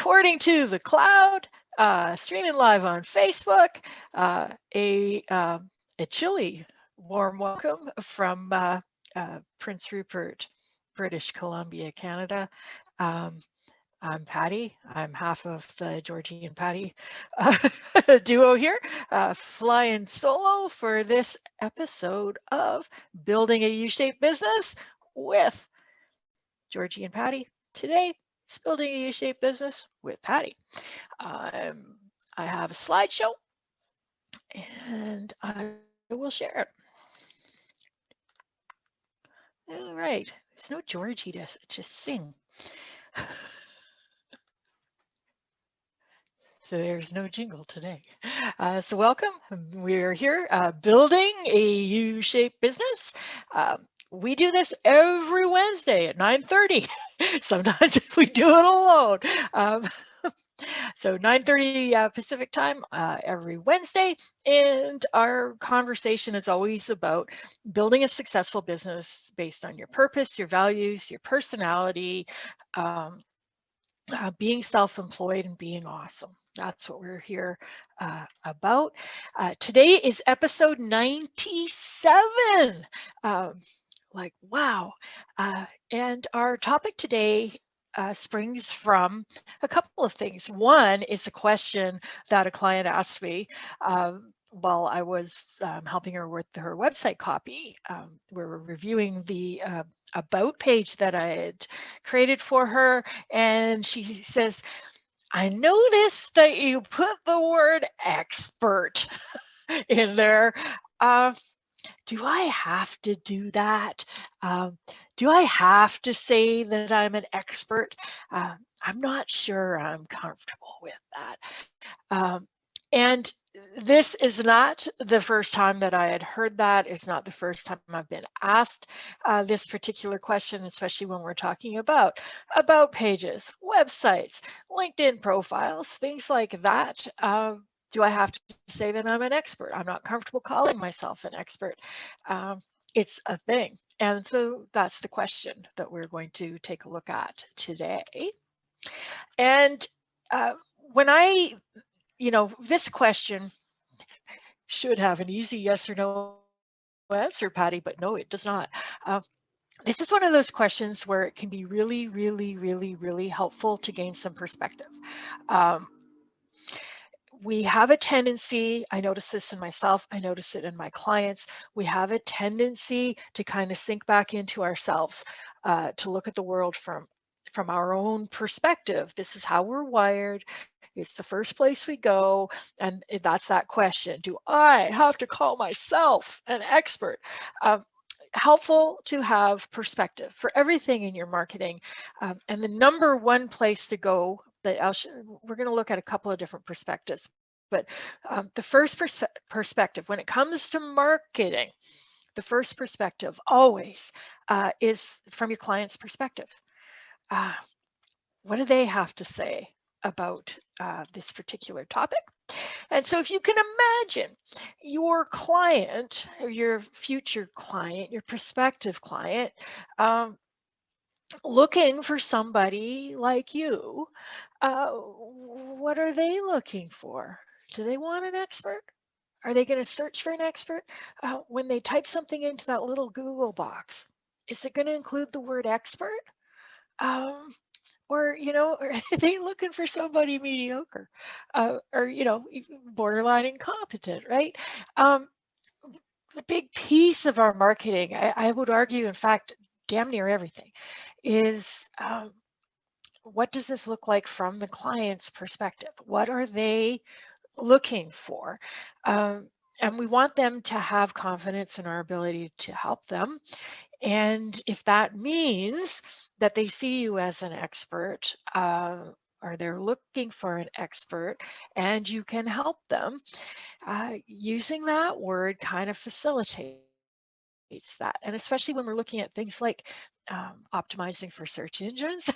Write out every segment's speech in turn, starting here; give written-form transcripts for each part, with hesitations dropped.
recording to the cloud, streaming live on Facebook. A chilly warm welcome from Prince Rupert, British Columbia, Canada. I'm Patty. I'm half of the Georgie and Patty duo here, flying solo for this episode of Building a U-Shaped Business with Georgie and Patty. Today, it's Building a U-Shaped Business with Patty. I have a slideshow and I will share it. All right, there's no Georgie to just sing. So there's no jingle today. So welcome. We're here building a U-shaped business. We do this every Wednesday at 9:30. Sometimes if we do it alone. So 9:30 Pacific time every Wednesday. And our conversation is always about building a successful business based on your purpose, your values, your personality, being self-employed and being awesome. That's what we're here about. Today is episode 97. Like, wow. And our topic today springs from a couple of things. One is a question that a client asked me while I was helping her with her website copy. We were reviewing the about page that I had created for her, and she says, I noticed that you put the word expert in there. Do I have to do that? Do I have to say that I'm an expert? I'm not sure I'm comfortable with that. And this is not the first time that I had heard that. It's not the first time I've been asked this particular question, especially when we're talking about pages, websites, LinkedIn profiles, things like that. Do I have to say that I'm an expert? I'm not comfortable calling myself an expert. It's a thing. And so that's the question that we're going to take a look at today. And when this question should have an easy yes or no answer, Patty, but no, it does not. This is one of those questions where it can be really, really, really, really helpful to gain some perspective. We have a tendency, I notice this in myself, I notice it in my clients, we have a tendency to kind of sink back into ourselves, to look at the world from our own perspective. This is how we're wired. It's the first place we go. And that's that question. Do I have to call myself an expert? Helpful to have perspective for everything in your marketing. And the number one place to go, we're going to look at a couple of different perspectives. But the first perspective, when it comes to marketing, the first perspective always is from your client's perspective. What do they have to say about this particular topic? And so if you can imagine your client, or your future client, your prospective client, looking for somebody like you, what are they looking for? Do they want an expert? Are they going to search for an expert? When they type something into that little Google box, is it going to include the word expert? Or, are they looking for somebody mediocre, or, borderline incompetent, right? A big piece of our marketing, I would argue, in fact, damn near everything, is what does this look like from the client's perspective? What are they looking for? And we want them to have confidence in our ability to help them. And if that means that they see you as an expert, or they're looking for an expert and you can help them, using that word kind of facilitates that. And especially when we're looking at things like optimizing for search engines,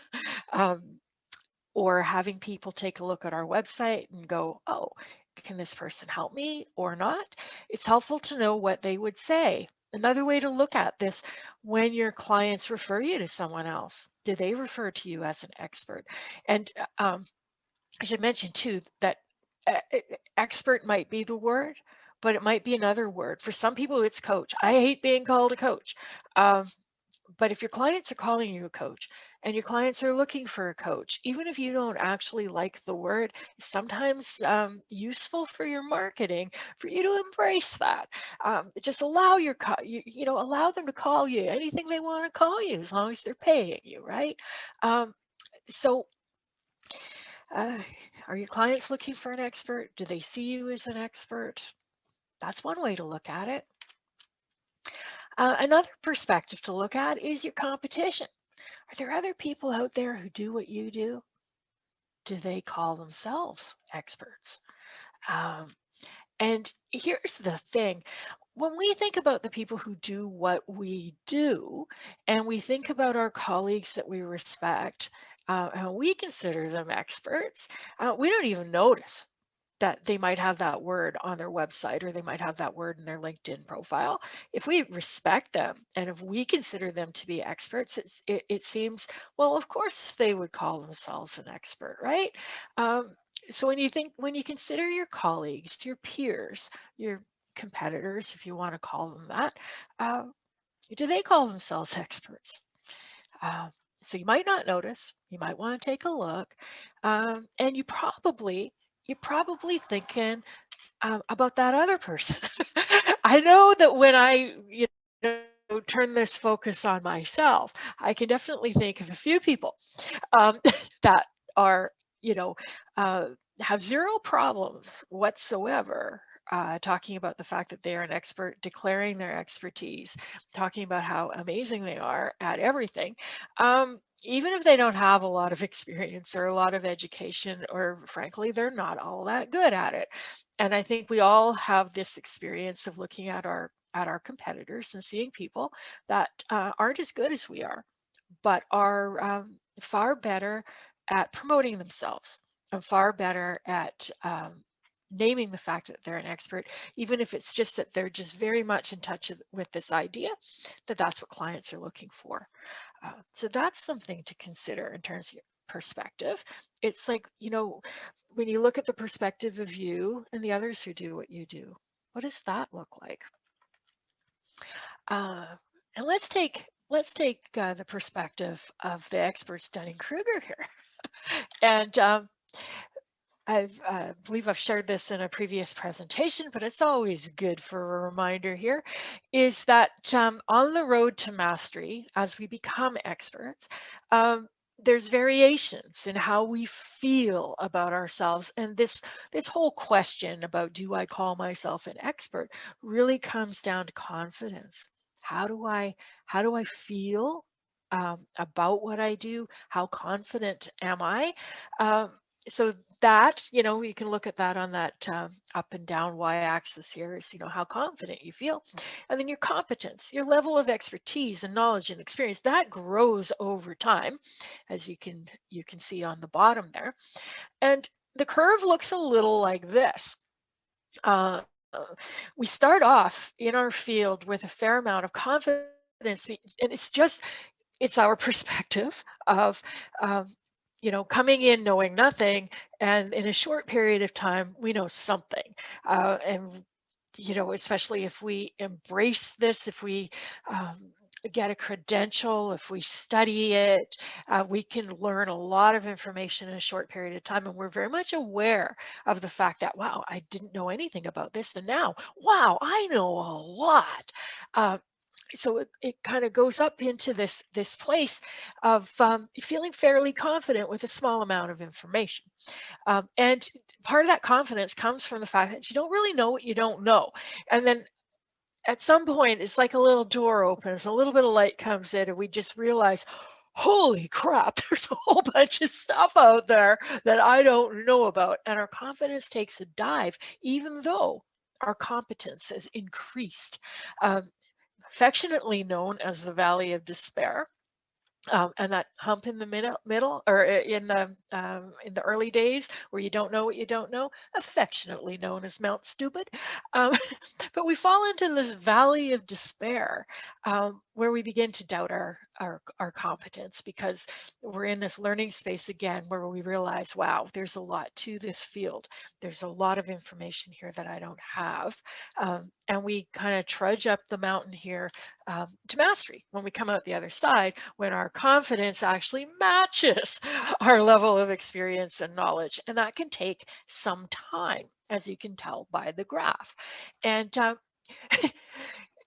or having people take a look at our website and go, oh, can this person help me or not? It's helpful to know what they would say. Another way to look at this, when your clients refer you to someone else, do they refer to you as an expert? And I should mention too that expert might be the word, but it might be another word. For some people, it's coach. I hate being called a coach. Um, but if your clients are calling you a coach and your clients are looking for a coach, even if you don't actually like the word, it's sometimes useful for your marketing for you to embrace that. Just allow allow them to call you anything they want to call you as long as they're paying you, right? Um, so uh, are your clients looking for an expert? Do they see you as an expert? That's one way to look at it. Another perspective to look at is your competition. Are there other people out there who do what you do? Do they call themselves experts? Um, and here's the thing. When we think about the people who do what we do, and we think about our colleagues that we respect, and we consider them experts, we don't even notice that they might have that word on their website or they might have that word in their LinkedIn profile. If we respect them and if we consider them to be experts, it seems, well, of course they would call themselves an expert, right? Um, so when you consider your colleagues, your peers, your competitors, if you want to call them that, uh, do they call themselves experts? Um, so you might not notice. You might want to take a look, and you're probably thinking about that other person. I know that when I turn this focus on myself, I can definitely think of a few people um, that are, you know, uh, have zero problems whatsoever. Talking about the fact that they are an expert, declaring their expertise, talking about how amazing they are at everything, even if they don't have a lot of experience or a lot of education, or frankly, they're not all that good at it. And I think we all have this experience of looking at our competitors and seeing people that aren't as good as we are, but are far better at promoting themselves and far better at naming the fact that they're an expert, even if it's just that they're just very much in touch with this idea that that's what clients are looking for. So that's something to consider in terms of your perspective. It's like, when you look at the perspective of you and the others who do what you do, what does that look like? Uh, and let's take the perspective of the experts Dunning-Kruger here. And I believe I've shared this in a previous presentation, but it's always good for a reminder here, is that on the road to mastery, as we become experts, um, there's variations in how we feel about ourselves. And this whole question about, do I call myself an expert, really comes down to confidence. How do I feel about what I do? How confident am I? Um, so that, you can look at that on that up and down y-axis here is, how confident you feel. And then your competence, your level of expertise and knowledge and experience, that grows over time, as you can see on the bottom there. And the curve looks a little like this. Uh, we start off in our field with a fair amount of confidence, and it's our perspective of coming in knowing nothing, and in a short period of time we know something. And especially if we embrace this, if we get a credential, if we study it, we can learn a lot of information in a short period of time. And we're very much aware of the fact that, wow, I didn't know anything about this. And now, wow, I know a lot. Uh, so it kind of goes up into this place of feeling fairly confident with a small amount of information. And part of that confidence comes from the fact that you don't really know what you don't know. And then at some point, it's like a little door opens, a little bit of light comes in, and we just realize, holy crap, there's a whole bunch of stuff out there that I don't know about. And our confidence takes a dive, even though our competence has increased. Um, Affectionately known as the Valley of Despair. And that hump in the middle or in the early days where you don't know what you don't know, affectionately known as Mount Stupid. Um, but we fall into this valley of despair where we begin to doubt our competence because we're in this learning space again where we realize, wow, there's a lot to this field. There's a lot of information here that I don't have. And we kind of trudge up the mountain here to mastery when we come out the other side, when our confidence actually matches our level of experience and knowledge. And that can take some time, as you can tell by the graph. And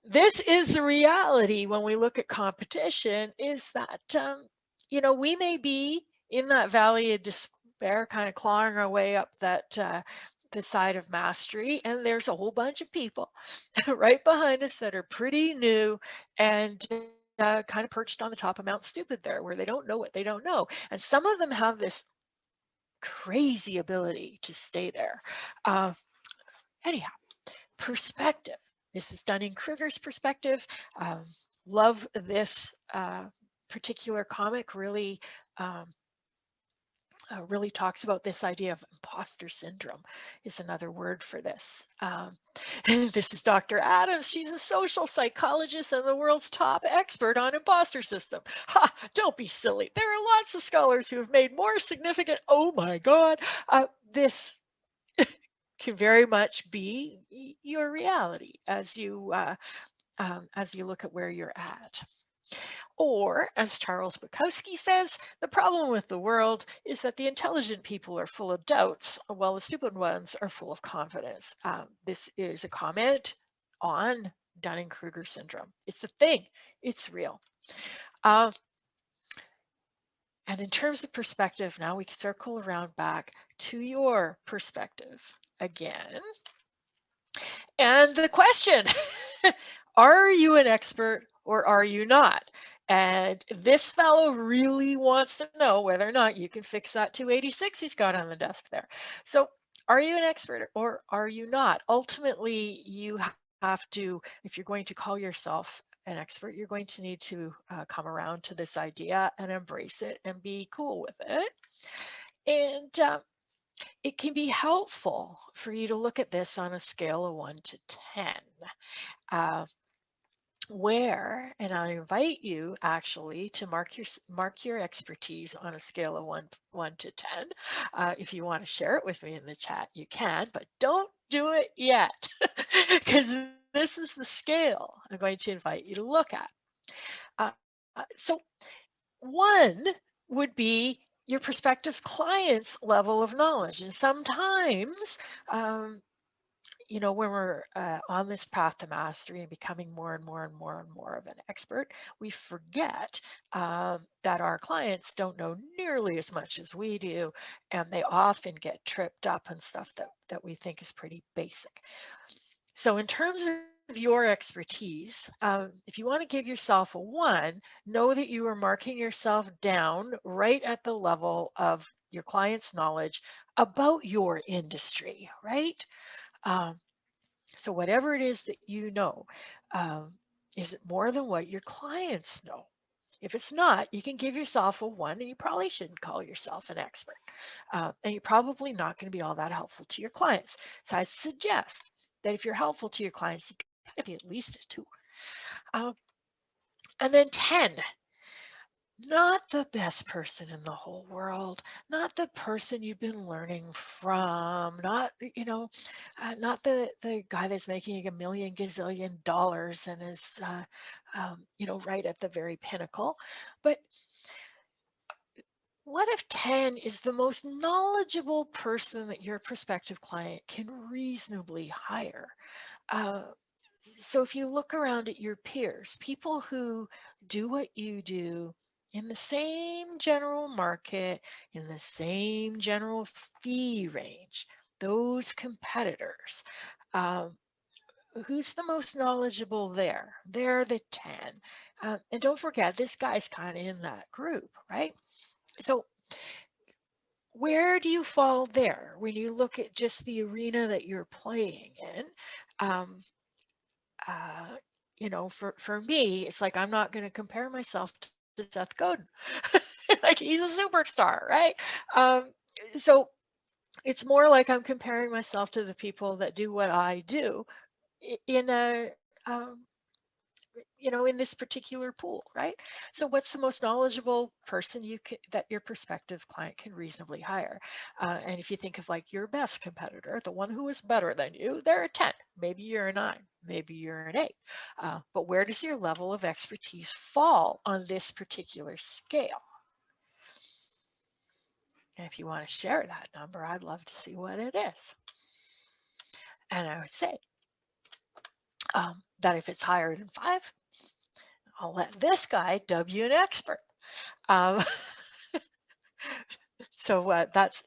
this is the reality when we look at competition is that, we may be in that valley of despair, kind of clawing our way up the side of mastery. And there's a whole bunch of people right behind us that are pretty new and kind of perched on the top of Mount Stupid there, where they don't know what they don't know. And some of them have this crazy ability to stay there. Uh, Anyhow, perspective. This is Dunning-Kruger's perspective. Um, love this particular comic. Really talks about this idea of imposter syndrome is another word for this. This is Dr. Adams. She's a social psychologist and the world's top expert on imposter system. Ha, don't be silly. There are lots of scholars who have made more significant, oh my God, this can very much be your reality as you look at where you're at. Or, as Charles Bukowski says, the problem with the world is that the intelligent people are full of doubts, while the stupid ones are full of confidence. This is a comment on Dunning-Kruger syndrome. It's a thing. It's real. And in terms of perspective, now we can circle around back to your perspective again. And the question, are you an expert or are you not? And this fellow really wants to know whether or not you can fix that 286 he's got on the desk there. So are you an expert or are you not? Ultimately, you have to, if you're going to call yourself an expert, you're going to need to come around to this idea and embrace it and be cool with it. And it can be helpful for you to look at this on a scale of 1 to 10. Where, and I invite you actually to mark your expertise on a scale of 1 to 10. If you want to share it with me in the chat, you can, but don't do it yet because this is the scale I'm going to invite you to look at. So 1 would be your prospective client's level of knowledge, and sometimes when we're on this path to mastery and becoming more and more and more and more of an expert, we forget that our clients don't know nearly as much as we do, and they often get tripped up on stuff that we think is pretty basic. So in terms of your expertise, if you want to give yourself a 1, know that you are marking yourself down right at the level of your client's knowledge about your industry, right? So whatever it is that you know, is it more than what your clients know? If it's not, you can give yourself a 1 and you probably shouldn't call yourself an expert. And you're probably not going to be all that helpful to your clients. So I suggest that if you're helpful to your clients, you got to be at least a 2. And then 10. Not the best person in the whole world, not the person you've been learning from, not the guy that's making a million gazillion dollars and is, right at the very pinnacle. But what if 10 is the most knowledgeable person that your prospective client can reasonably hire? So if you look around at your peers, people who do what you do in the same general market, in the same general fee range, those competitors, um, who's the most knowledgeable there? They're the 10. And don't forget, this guy's kind of in that group, right? So where do you fall there when you look at just the arena that you're playing in? Um, for me, it's like I'm not going to compare myself to Seth Godin. Like he's a superstar, right? Um, so it's more like I'm comparing myself to the people that do what I do in a in this particular pool, right? So what's the most knowledgeable person that your prospective client can reasonably hire? And if you think of like your best competitor, the one who is better than you, they're a 10. Maybe you're a 9. Maybe you're an 8. But where does your level of expertise fall on this particular scale? And if you want to share that number, I'd love to see what it is. And I would say that if it's higher than 5, I'll let this guy dub you an expert. Um, so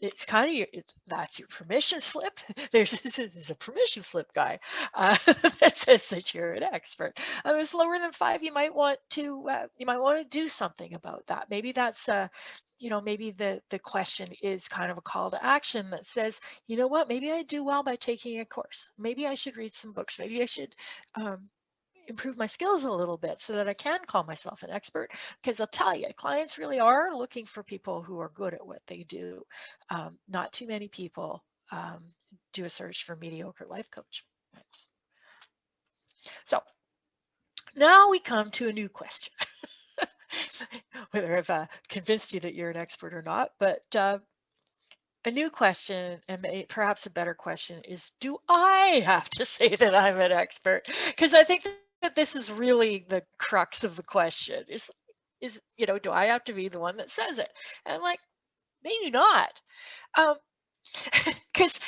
it's kind of that's your permission slip. This is a permission slip guy that says that you're an expert. If it's lower than 5, you might want to do something about that. Maybe that's maybe the question is kind of a call to action that says, you know what, maybe I do well by taking a course. Maybe I should read some books. Maybe I should improve my skills a little bit so that I can call myself an expert, because I'll tell you, clients really are looking for people who are good at what they do. Not too many people do a search for mediocre life coach. So now we come to a new question. Whether I've convinced you that you're an expert or not, but a new question, and perhaps a better question, is, do I have to say that I'm an expert? Because I think that this is really the crux of the question, is do I have to be the one that says it? And like, maybe not. Because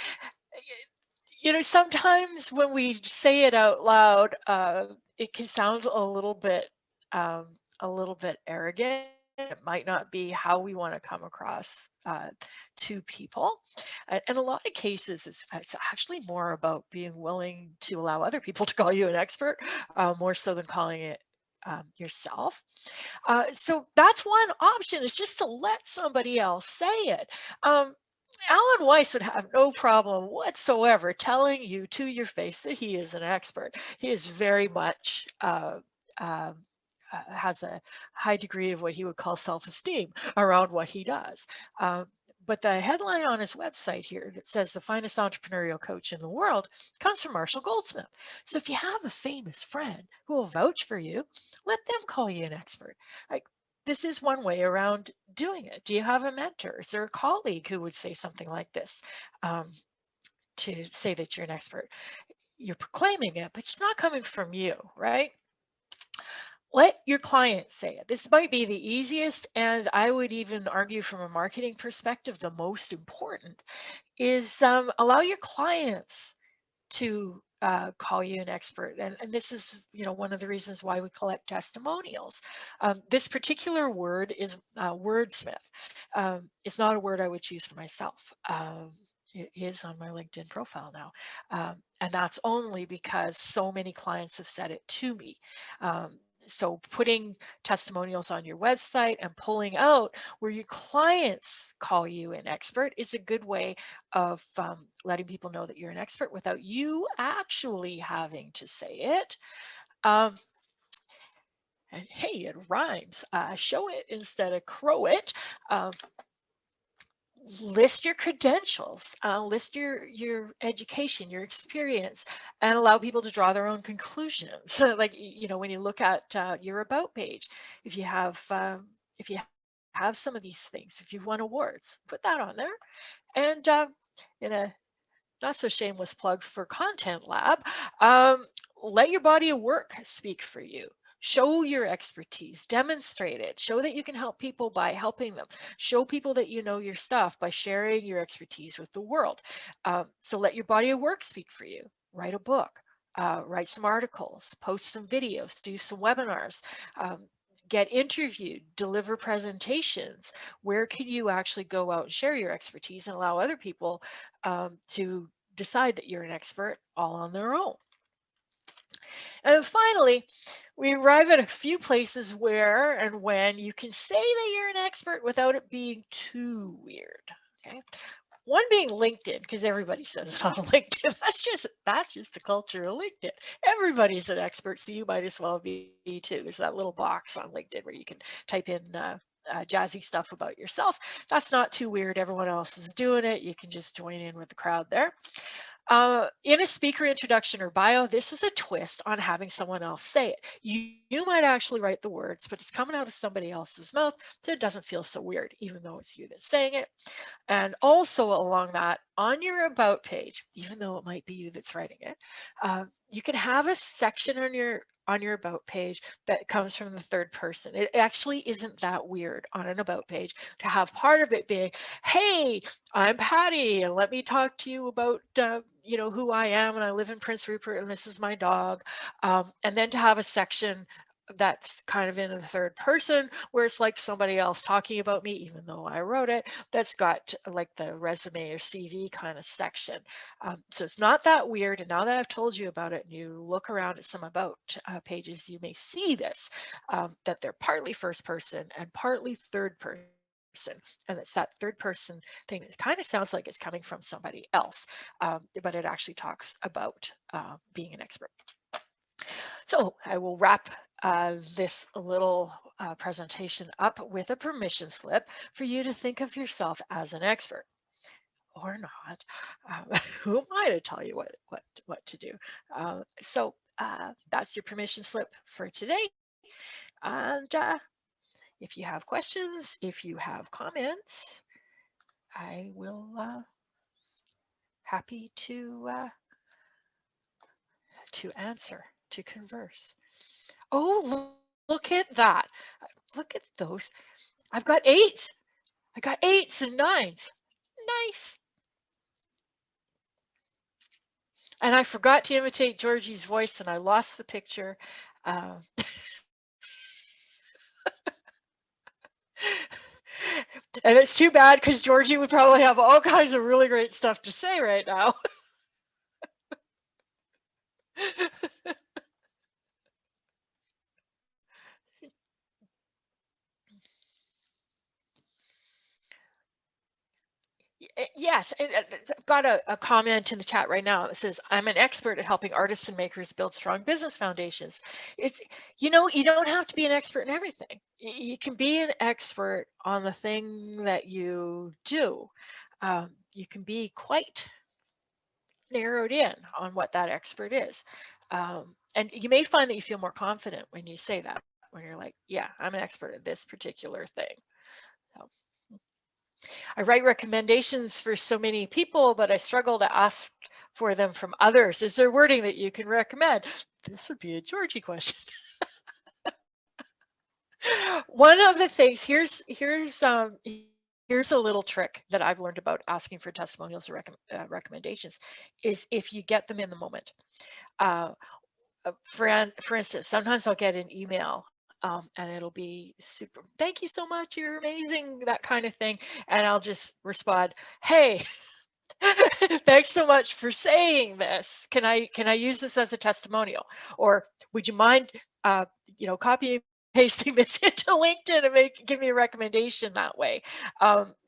sometimes when we say it out loud, it can sound a little bit arrogant. It might not be how we want to come across to people. In a lot of cases, it's actually more about being willing to allow other people to call you an expert, more so than calling it yourself. So that's one option, is just to let somebody else say it. Alan Weiss would have no problem whatsoever telling you to your face that he is an expert. He is very much has a high degree of what he would call self-esteem around what he does. But the headline on his website here that says the finest entrepreneurial coach in the world comes from Marshall Goldsmith. So if you have a famous friend who will vouch for you, let them call you an expert. Like, this is one way around doing it. Do you have a mentor? Is there a colleague who would say something like this to say that you're an expert? You're proclaiming it, but it's not coming from you, right? Let your client say it. This might be the easiest, and I would even argue from a marketing perspective, the most important, is allow your clients to call you an expert. And this is, one of the reasons why we collect testimonials. This particular word is wordsmith. It's not a word I would choose for myself. It is on my LinkedIn profile now. And that's only because so many clients have said it to me. So putting testimonials on your website and pulling out where your clients call you an expert is a good way of letting people know that you're an expert without you actually having to say it. And hey, it rhymes. Show it instead of crow it. List your credentials, list your education, your experience, and allow people to draw their own conclusions. Like, when you look at your about page, if you have some of these things, if you've won awards, put that on there. And in a not so shameless plug for Content Lab, let your body of work speak for you. Show your expertise, demonstrate it, show that you can help people by helping them, show people that you know your stuff by sharing your expertise with the world. So let your body of work speak for you. Write a book, write some articles, post some videos, do some webinars, get interviewed, deliver presentations. Where can you actually go out and share your expertise and allow other people to decide that you're an expert all on their own? And finally, we arrive at a few places where and when you can say that you're an expert without it being too weird. Okay. One being LinkedIn, because everybody says it on LinkedIn. That's just the culture of LinkedIn. Everybody's an expert, so you might as well be too. There's that little box on LinkedIn where you can type in jazzy stuff about yourself. That's not too weird. Everyone else is doing it. You can just join in with the crowd there. In a speaker introduction or bio, this is a twist on having someone else say it. You might actually write the words, but it's coming out of somebody else's mouth, so it doesn't feel so weird, even though it's you that's saying it. And also along that, on your about page, even though it might be you that's writing it, you can have a section on your about page that comes from the third person. It actually isn't that weird on an about page to have part of it being, hey, I'm Patty, and let me talk to you about who I am, and I live in Prince Rupert, and this is my dog. And then to have a section that's kind of in the third person where it's like somebody else talking about me, even though I wrote it, that's got like the resume or CV kind of section. So it's not that weird. And now that I've told you about it and you look around at some about pages, you may see this, that they're partly first person and partly third person. And it's that third person thing that kind of sounds like it's coming from somebody else, but it actually talks about being an expert. So I will wrap this little presentation up with a permission slip for you to think of yourself as an expert or not. Who am I to tell you what to do? So that's your permission slip for today. And if you have questions, if you have comments, I will happy to answer, to converse. Oh, look at that. Look at those. I've got 8s. I got 8s and 9s. Nice. And I forgot to imitate Georgie's voice and I lost the picture. And it's too bad because Georgie would probably have all kinds of really great stuff to say right now. Yes, and I've got a comment in the chat right now that says, I'm an expert at helping artists and makers build strong business foundations. It's, you don't have to be an expert in everything. You can be an expert on the thing that you do. You can be quite narrowed in on what that expert is. And you may find that you feel more confident when you say that, when you're like, yeah, I'm an expert at this particular thing. So. I write recommendations for so many people, but I struggle to ask for them from others. Is there wording that you can recommend? This would be a Georgie question. One of the things, here's a little trick that I've learned about asking for testimonials or recommendations, is if you get them in the moment. For instance, sometimes I'll get an email and it'll be super, thank you so much, you're amazing, that kind of thing. And I'll just respond, hey, thanks so much for saying this. Can I use this as a testimonial? Or would you mind, copying and pasting this into LinkedIn and give me a recommendation that way?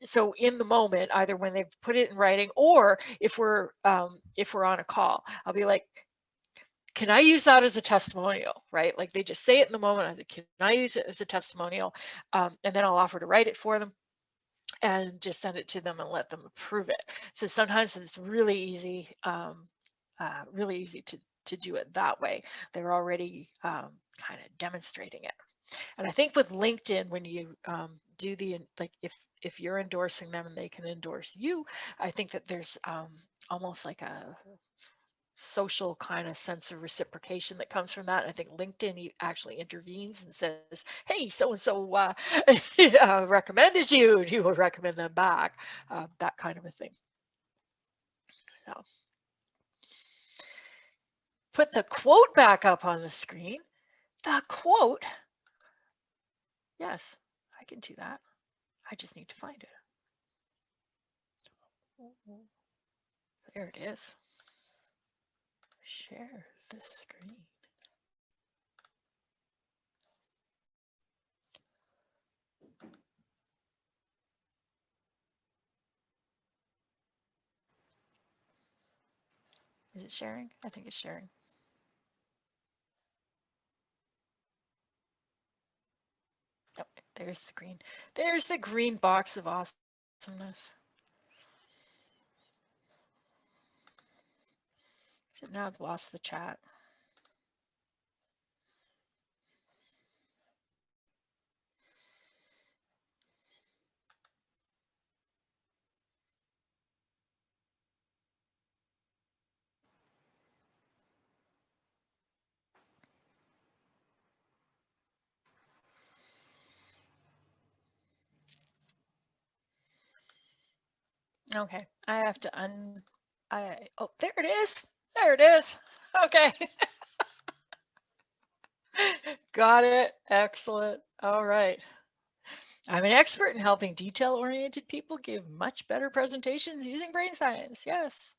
So in the moment, either when they've put it in writing or if we're on a call, I'll be like, can I use that as a testimonial, right? Like they just say it in the moment. I think, can I use it as a testimonial? And then I'll offer to write it for them and just send it to them and let them approve it. So sometimes it's really easy to do it that way. They're already kind of demonstrating it. And I think with LinkedIn, when you do if you're endorsing them and they can endorse you, I think that there's almost like a social kind of sense of reciprocation that comes from that. I think LinkedIn actually intervenes and says, hey, so-and-so recommended you, you will recommend them back, that kind of a thing. So put the quote back up on the screen. The quote, yes, I can do that. I just need to find it. There it is. Share the screen. Is it sharing? I think it's sharing. Oh, there's the green. There's the green box of awesomeness. So now I've lost the chat. Okay, I have to oh, there it is. There it is. Okay. Got it. Excellent. All right. I'm an expert in helping detail-oriented people give much better presentations using brain science. Yes.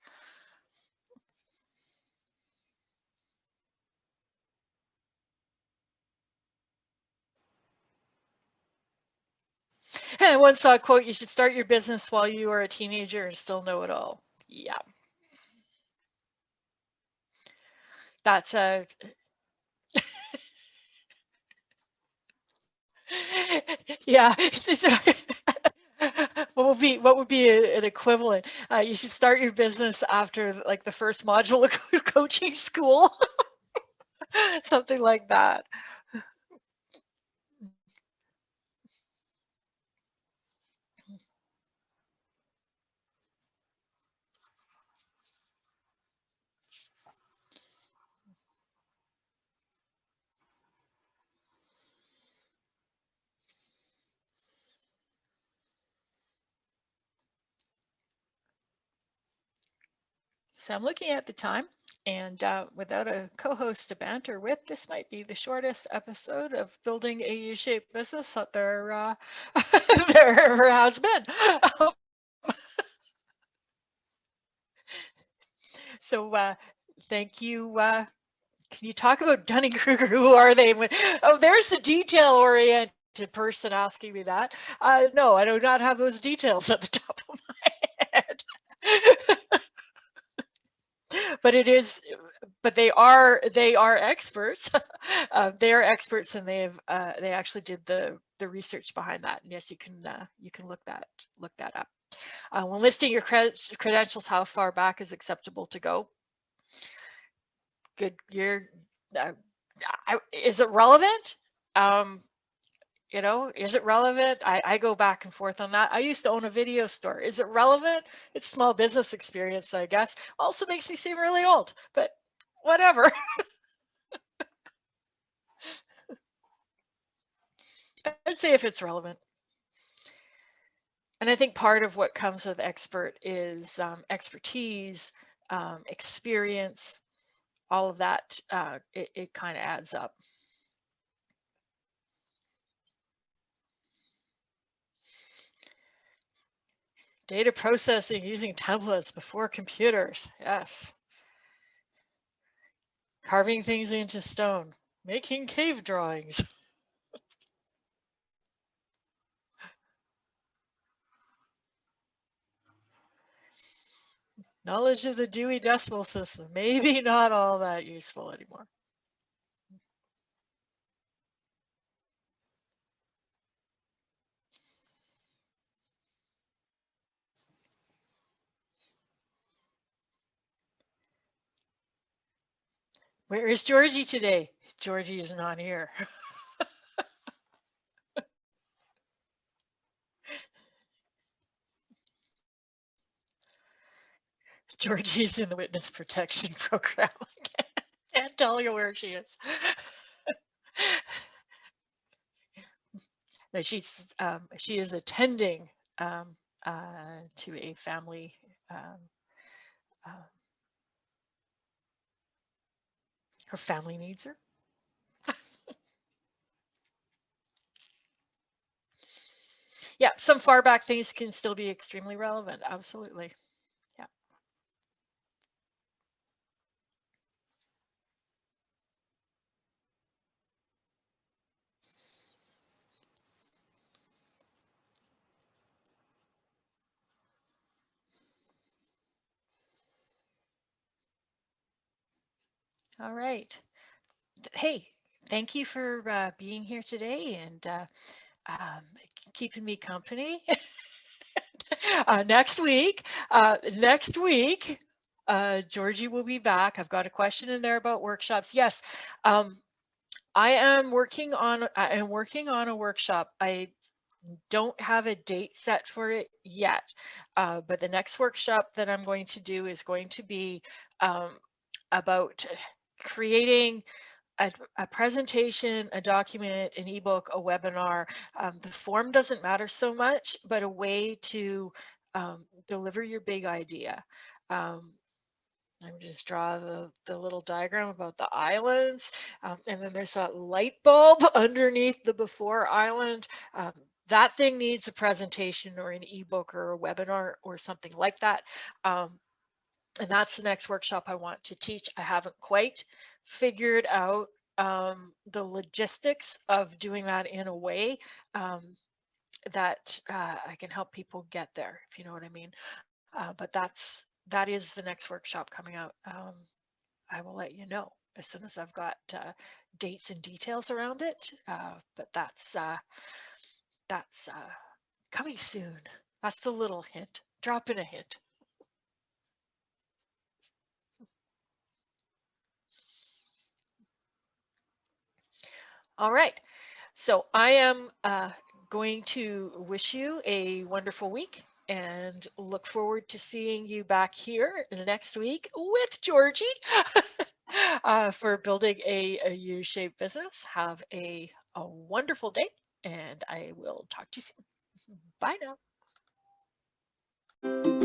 And I once saw a quote, you should start your business while you are a teenager and still know it all. Yeah. That's a yeah. What would be an equivalent? You should start your business after like the first module of coaching school, something like that. So I'm looking at the time, and without a co-host to banter with, this might be the shortest episode of building a U-shaped business that there there ever has been. So thank you. Can you talk about Dunning-Kruger? Who are they? Oh, there's the detail-oriented person asking me that. No, I do not have those details at the top of my head. But it is, but they are experts. They are experts, and they actually did the research behind that. And yes, you can look that up. When listing your credentials, how far back is acceptable to go? Good. Uh, is it relevant? Um, is it relevant? I go back and forth on that. I used to own a video store. Is it relevant? It's small business experience, I guess. Also makes me seem really old, but whatever. I'd say if it's relevant. And I think part of what comes with expert is expertise, experience, all of that. It kind of adds up. Data processing using templates before computers. Yes. Carving things into stone. Making cave drawings. Knowledge of the Dewey Decimal System. Maybe not all that useful anymore. Where is Georgie today? Georgie is not here. Georgie's in the witness protection program. Can't tell you where she is. No, she is attending to a family. Uh, her family needs her. Yeah, some far back things can still be extremely relevant. Absolutely. Yeah. All right. Hey, thank you for being here today and um, keeping me company. Next week, Georgie will be back. I've got a question in there about workshops. Yes, um, I am working on a workshop. I don't have a date set for it yet, but the next workshop that I'm going to do is going to be um, about creating a presentation, a document, an ebook, a webinar. The form doesn't matter so much, but a way to deliver your big idea. Um, I'm just draw the little diagram about the islands, and then there's that light bulb underneath the before island. That thing needs a presentation or an ebook or a webinar or something like that. And that's the next workshop I want to teach. I haven't quite figured out the logistics of doing that in a way that I can help people get there, if you know what I mean. But that is the next workshop coming out. I will let you know as soon as I've got dates and details around it. But that's coming soon. That's the little hint. Drop in a hint. All right. So I am going to wish you a wonderful week and look forward to seeing you back here next week with Georgie for building a U-shaped business. Have a wonderful day, and I will talk to you soon. Bye now.